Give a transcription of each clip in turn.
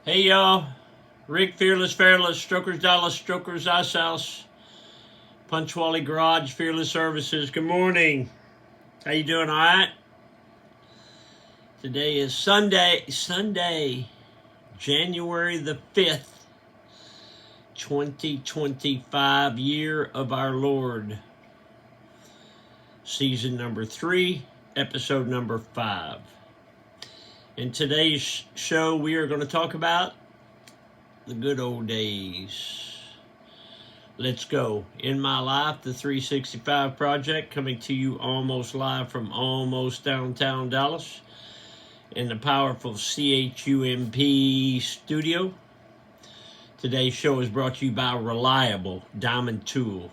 Hey y'all, Rick Fearless, Strokers Dallas, Strokers Ice House, Punchwally Garage, Fearless Services. Good morning. How you doing? All right. Today is Sunday, January the 5th, 2025, year of our Lord. Season number 3, episode number 5. In today's show, we are going to talk about the good old days. Let's go. In My Life, the 365 Project, coming to you almost live from almost downtown Dallas in the powerful CHUMP studio. Today's show is brought to you by Reliable Diamond Tools.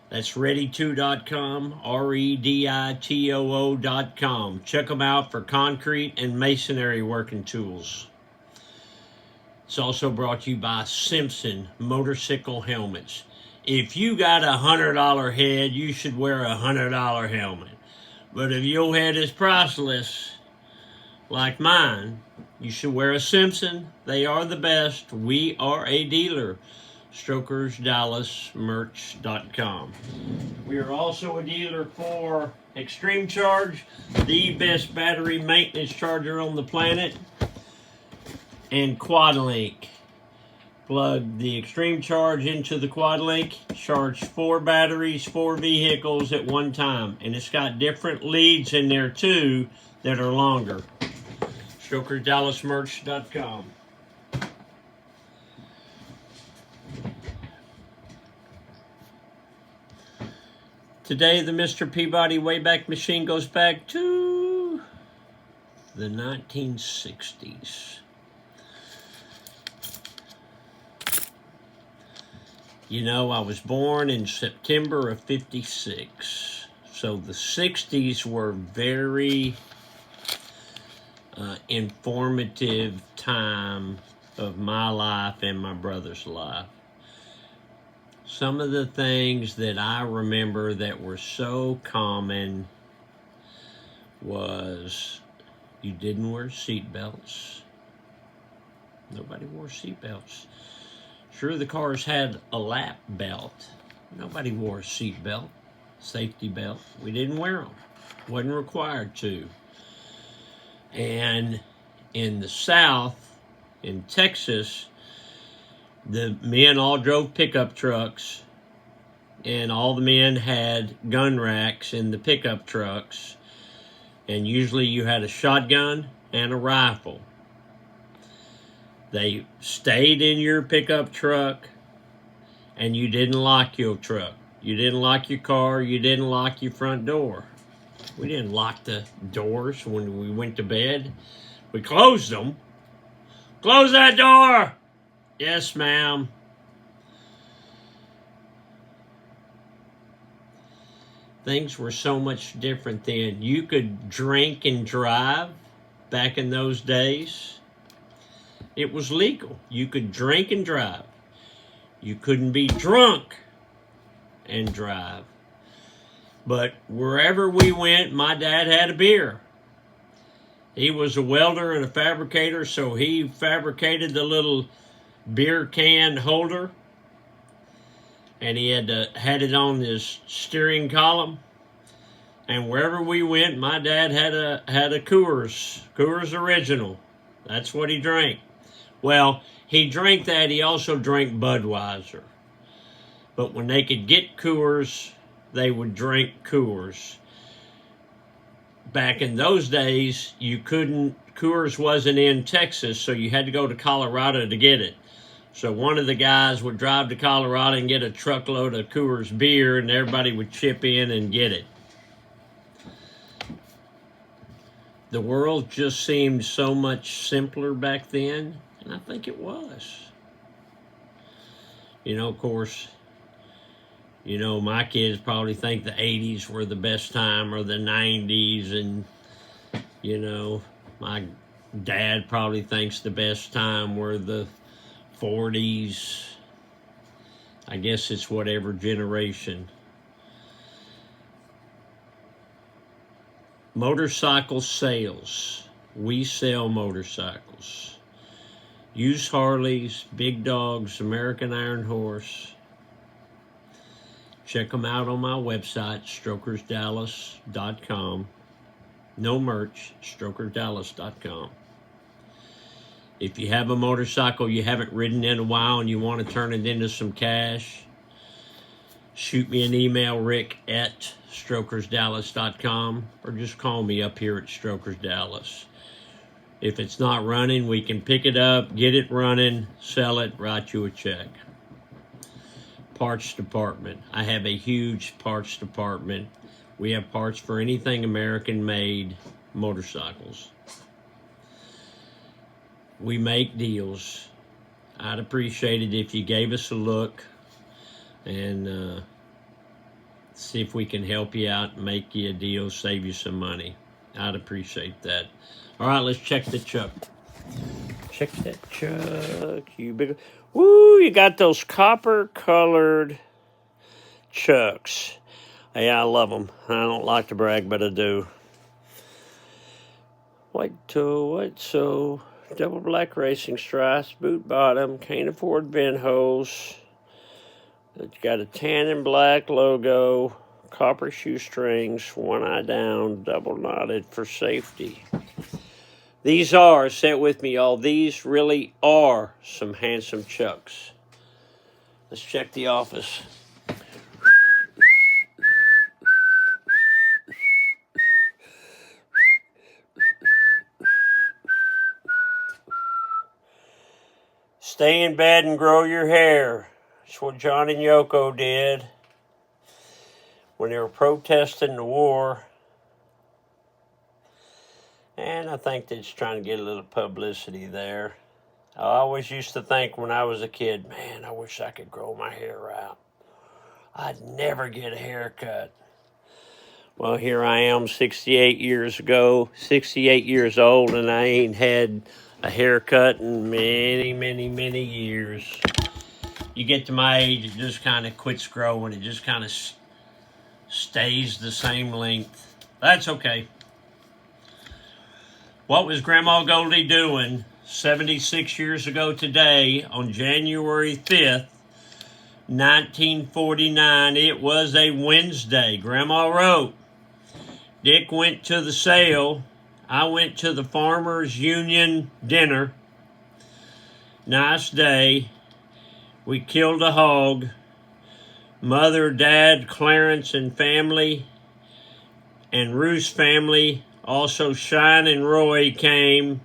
That's ready2.com, REDITOO.com. Check them out for concrete and masonry working tools. It's also brought to you by Simpson Motorcycle Helmets. If you got a $100 head, you should wear a $100 helmet. But if your head is priceless, like mine, you should wear a Simpson. They are the best. We are a dealer. StrokersDallasMerch.com. We are also a dealer for Extreme Charge, the best battery maintenance charger on the planet, and QuadLink. Plug the Extreme Charge into the QuadLink, charge 4 batteries, 4 vehicles at one time, and it's got different leads in there too that are longer. StrokersDallasMerch.com. Today, the Mr. Peabody Wayback Machine goes back to the 1960s. You know, I was born in September of 56. So the 60s were very informative time of my life and my brother's life. Some of the things that I remember that were so common was you didn't wear seatbelts. Nobody wore seatbelts. Sure, the cars had a lap belt. Nobody wore a seatbelt, safety belt. We didn't wear them. Wasn't required to. And in the South, in Texas, the men all drove pickup trucks, and all the men had gun racks in the pickup trucks, and usually you had a shotgun and a rifle. They stayed in your pickup truck, and you didn't lock your truck. You didn't lock your car. You didn't lock your front door. We didn't lock the doors when we went to bed. We closed them. Close that door! Yes, ma'am. Things were so much different then. You could drink and drive back in those days. It was legal. You could drink and drive. You couldn't be drunk and drive. But wherever we went, my dad had a beer. He was a welder and a fabricator, so he fabricated the little beer can holder, and he had it on his steering column. And wherever we went, my dad had a Coors Original. That's what he drank. Well, he drank that. He also drank Budweiser. But when they could get Coors, they would drink Coors. Back in those days, Coors wasn't in Texas, so you had to go to Colorado to get it. So one of the guys would drive to Colorado and get a truckload of Coors beer, and everybody would chip in and get it. The world just seemed so much simpler back then, and I think it was. You know, of course, you know, my kids probably think the 80s were the best time, or the 90s, and, you know, my dad probably thinks the best time were the 40s. I guess it's whatever generation. Motorcycle sales. We sell motorcycles. used Harleys, big dogs, American Iron Horse. Check them out on my website, strokersdallas.com. No merch, strokersdallas.com. If you have a motorcycle you haven't ridden in a while and you want to turn it into some cash, shoot me an email, rick@strokersdallas.com, or just call me up here at Strokers Dallas. If it's not running, we can pick it up, get it running, sell it, write you a check. Parts department. I have a huge parts department. We have parts for anything American-made motorcycles. We make deals. I'd appreciate it if you gave us a look and see if we can help you out, make you a deal, save you some money. I'd appreciate that. All right, let's check the chuck. Check that chuck, you big... Woo, you got those copper-colored chucks. Yeah, I love them. I don't like to brag, but I do. White toe, double black racing stripes, boot bottom, can't afford vent hose. It's got a tan and black logo, copper shoestrings, one eye down, double knotted for safety. These are, say it with me, y'all, these really are some handsome chucks. Let's check the office. Stay in bed and grow your hair. That's what John and Yoko did when they were protesting the war. And I think they're just trying to get a little publicity there. I always used to think when I was a kid, man, I wish I could grow my hair out. I'd never get a haircut. Well, here I am 68 years old, and I ain't had a haircut in many years. You get to my age, it just kind of quits growing. It just kind of stays the same length. That's okay. What was Grandma Goldie doing 76 years ago today on January 5th, 1949? It was a Wednesday. Grandma wrote, Dick went to the sale. I went to the Farmers Union dinner. Nice day. We killed a hog. Mother, Dad, Clarence, and family, and Ruth's family, also Shine and Roy, came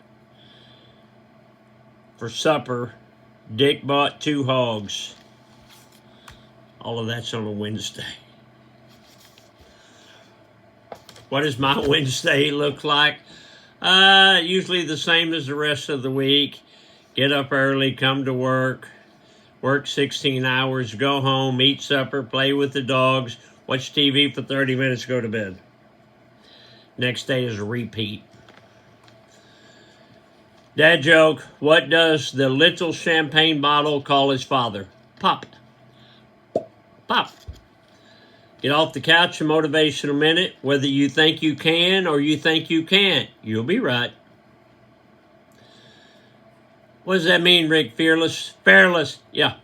for supper. Dick bought 2 hogs. All of that's on a Wednesday. What does my Wednesday look like? Usually the same as the rest of the week. Get up early, come to work 16 hours, go home, eat supper, play with the dogs, watch TV for 30 minutes, go to bed. Next day is a repeat. Dad joke, what does the little champagne bottle call his father? Pop. Pop. Get off the couch, a motivational minute. Whether you think you can or you think you can't, you'll be right. What does that mean, Rick? Fearless? Fearless, yeah.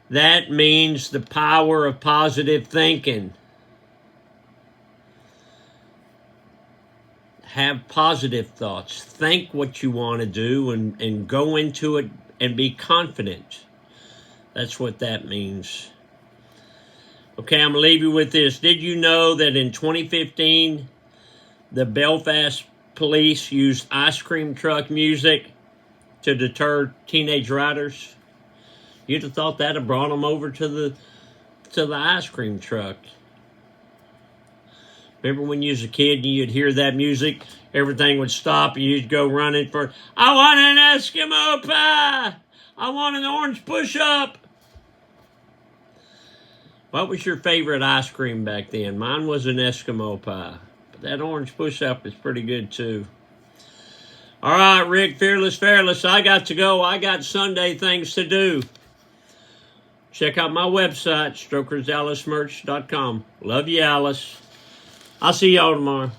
That means the power of positive thinking. Have positive thoughts. Think what you want to do and go into it and be confident. That's what that means. Okay, I'm going to leave you with this. Did you know that in 2015, the Belfast police used ice cream truck music to deter teenage riders? You'd have thought that had brought them over to the ice cream truck. Remember when you was a kid and you'd hear that music, everything would stop and you'd go running for, I want an Eskimo pie! I want an orange push-up! What was your favorite ice cream back then? Mine was an Eskimo pie. But that orange push-up is pretty good too. All right, Rick, Fearless, I got to go. I got Sunday things to do. Check out my website, strokersdallasmerch.com. Love you, Alice. I'll see y'all tomorrow.